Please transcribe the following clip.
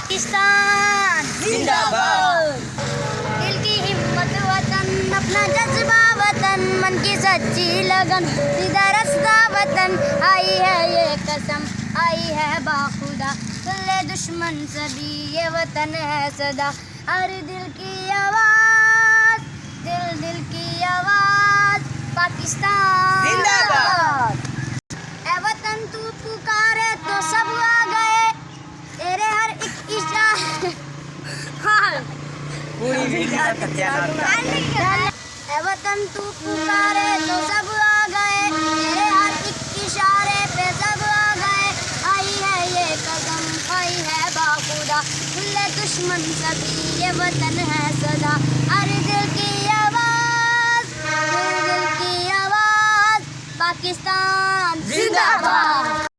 पाकिस्तान जिंदाबाद। दिल की हिम्मत वतन, अपना जज्बा वतन, मन की सच्ची लगन, सीधा रास्ता वतन। आई है ये कसम, आई है बाखुदा, सुन ले दुश्मन सभी, ये वतन है सदा। हर दिल की आवाज, दिल दिल की आवाज, पाकिस्तान जिंदाबाद। ए वतन तू पुकारे तो सब आ गए, तेरे हर एक इशारे पूरी वीडियो का ध्यान ए वतन तू पुकारे तो सब आ गए, तेरे हर एक इशारे पे सब आ गए। आई है ये कदम, आई है बाखुदा, खुले दुश्मन सभी, ये वतन है सदा। हर दिल की